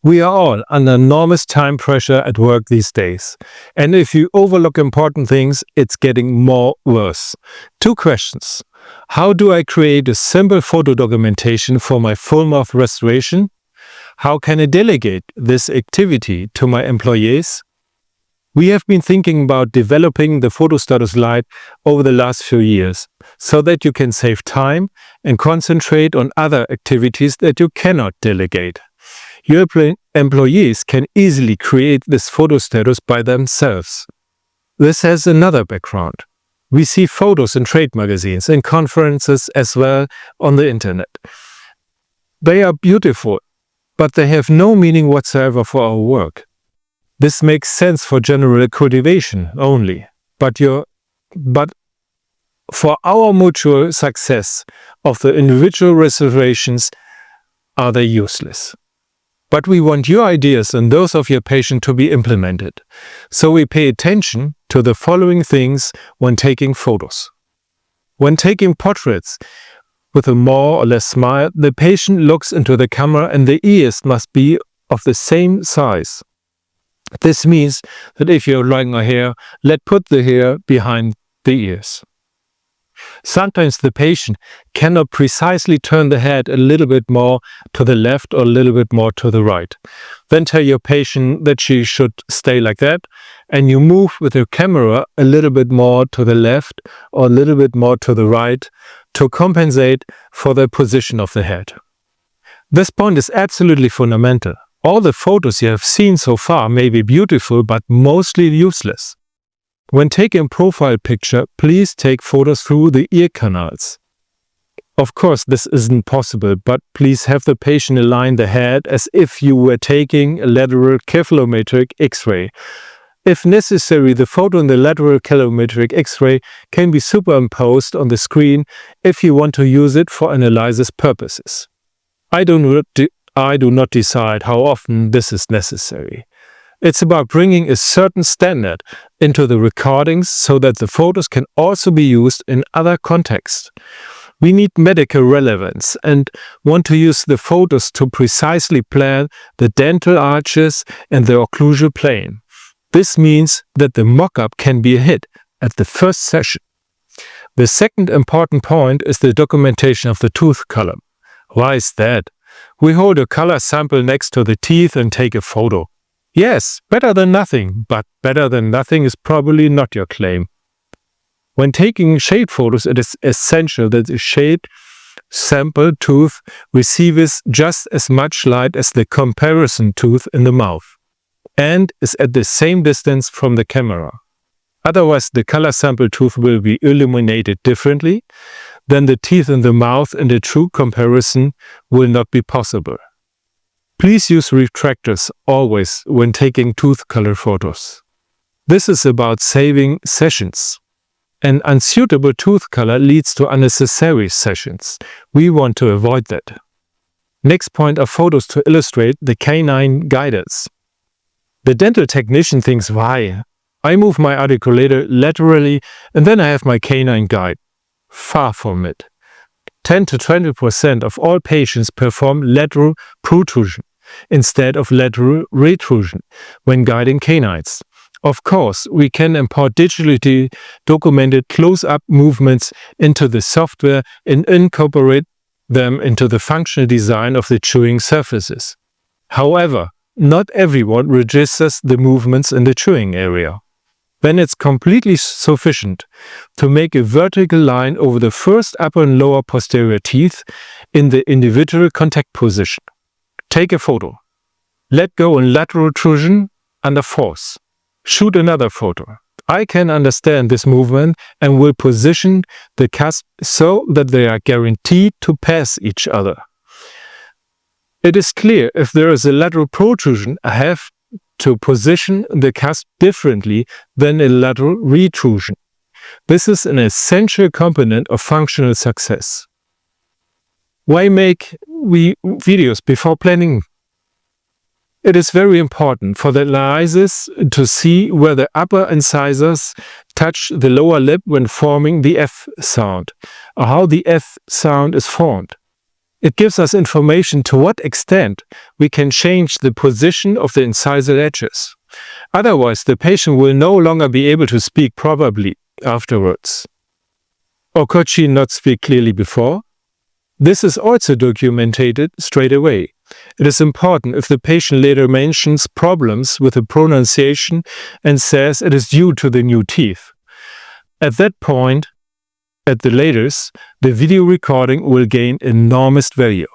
We are all under enormous time pressure at work these days. And if you overlook important things, it's getting more worse. Two questions. How do I create a simple photo documentation for my full mouth restoration? How can I delegate this activity to my employees? We have been thinking about developing the Fotostatus Lite over the last few years, so that you can save time and concentrate on other activities that you cannot delegate. Your employees can easily create this Fotostatus by themselves. This has another background. We see photos in trade magazines and conferences as well on the internet. They are beautiful, but they have no meaning whatsoever for our work. This makes sense for general cultivation only, but for our mutual success of the individual restorations are they useless. But we want your ideas and those of your patient to be implemented. So we pay attention to the following things when taking photos. When taking portraits with a more or less smile, the patient looks into the camera and the ears must be of the same size. This means that if you're drawing a hair, let's put the hair behind the ears. Sometimes the patient cannot precisely turn the head a little bit more to the left or a little bit more to the right. Then tell your patient that she should stay like that, and you move with your camera a little bit more to the left or a little bit more to the right to compensate for the position of the head. This point is absolutely fundamental. All the photos you have seen so far may be beautiful but mostly useless. When taking a profile picture, please take photos through the ear canals. Of course, this isn't possible, but please have the patient align the head as if you were taking a lateral cephalometric X-ray. If necessary, the photo in the lateral cephalometric X-ray can be superimposed on the screen if you want to use it for analysis purposes. I do not decide how often this is necessary. It's about bringing a certain standard into the recordings so that the photos can also be used in other contexts. We need medical relevance and want to use the photos to precisely plan the dental arches and the occlusal plane. This means that the mock-up can be a hit at the first session. The second important point is the documentation of the tooth column. Why is that? We hold a color sample next to the teeth and take a photo. Yes, better than nothing, but better than nothing is probably not your claim. When taking shade photos, it is essential that the shade sample tooth receives just as much light as the comparison tooth in the mouth and is at the same distance from the camera. Otherwise, the color sample tooth will be illuminated differently, then the teeth in the mouth and the true comparison will not be possible. Please use retractors always when taking tooth color photos. This is about saving sessions. An unsuitable tooth color leads to unnecessary sessions. We want to avoid that. Next point are photos to illustrate the canine guidance. The dental technician thinks, why? I move my articulator laterally and then I have my canine guide. Far from it. 10 to 20% of all patients perform lateral protrusion instead of lateral retrusion when guiding canines. Of course, we can import digitally documented close-up movements into the software and incorporate them into the functional design of the chewing surfaces. However, not everyone registers the movements in the chewing area. Then it's completely sufficient to make a vertical line over the first upper and lower posterior teeth in the individual contact position. Take a photo. Let go in lateral protrusion under force. Shoot another photo. I can understand this movement and will position the cusp so that they are guaranteed to pass each other. It is clear if there is a lateral protrusion, I have to position the cusp differently than a lateral retrusion. This is an essential component of functional success. Why make we videos before planning? It is very important for the analysis to see where the upper incisors touch the lower lip when forming the F sound, or how the F sound is formed. It gives us information to what extent we can change the position of the incisal edges. Otherwise, the patient will no longer be able to speak properly afterwards. Or could she not speak clearly before? This is also documented straight away. It is important if the patient later mentions problems with the pronunciation and says it is due to the new teeth. At that point, at the latest, the video recording will gain enormous value.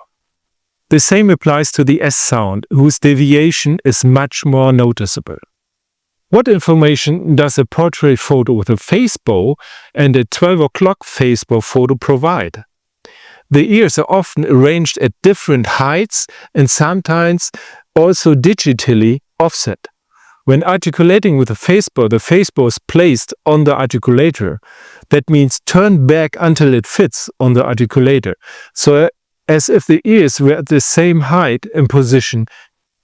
The same applies to the S sound, whose deviation is much more noticeable. What information does a portrait photo with a face bow and a 12 o'clock face bow photo provide? The ears are often arranged at different heights and sometimes also digitally offset. When articulating with a face bow, the face bow is placed on the articulator. That means turned back until it fits on the articulator, so as if the ears were at the same height and position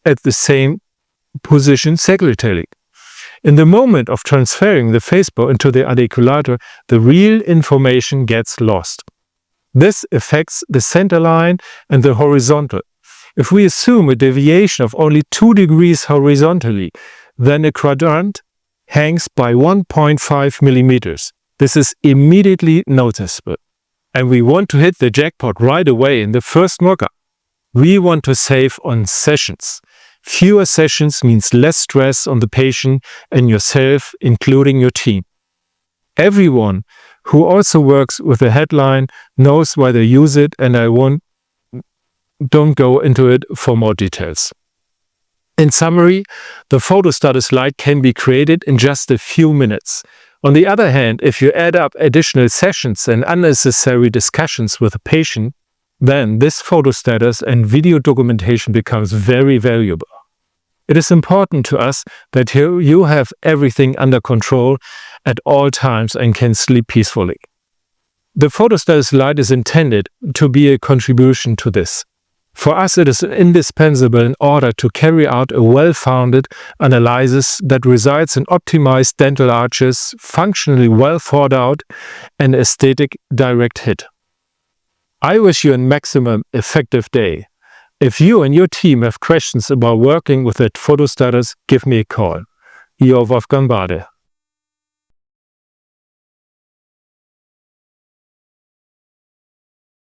at the same position sagittally. In the moment of transferring the face bow into the articulator, the real information gets lost. This affects the center line and the horizontal. If we assume a deviation of only 2 degrees horizontally, then a quadrant hangs by 1.5 millimeters. This is immediately noticeable. And we want to hit the jackpot right away in the first mock-up. We want to save on sessions. Fewer sessions means less stress on the patient and yourself, including your team. Everyone who also works with a headline knows why they use it, and don't go into it for more details. In summary, the Fotostatus Lite can be created in just a few minutes. On the other hand, if you add up additional sessions and unnecessary discussions with a patient, then this Fotostatus and video documentation becomes very valuable. It is important to us that you have everything under control at all times and can sleep peacefully. The Fotostatus Lite is intended to be a contribution to this. For us, it is indispensable in order to carry out a well-founded analysis that results in optimized dental arches, functionally well thought out, and aesthetic direct hit. I wish you a maximum effective day. If you and your team have questions about working with that Fotostatus, give me a call. Your Wolfgang Bade.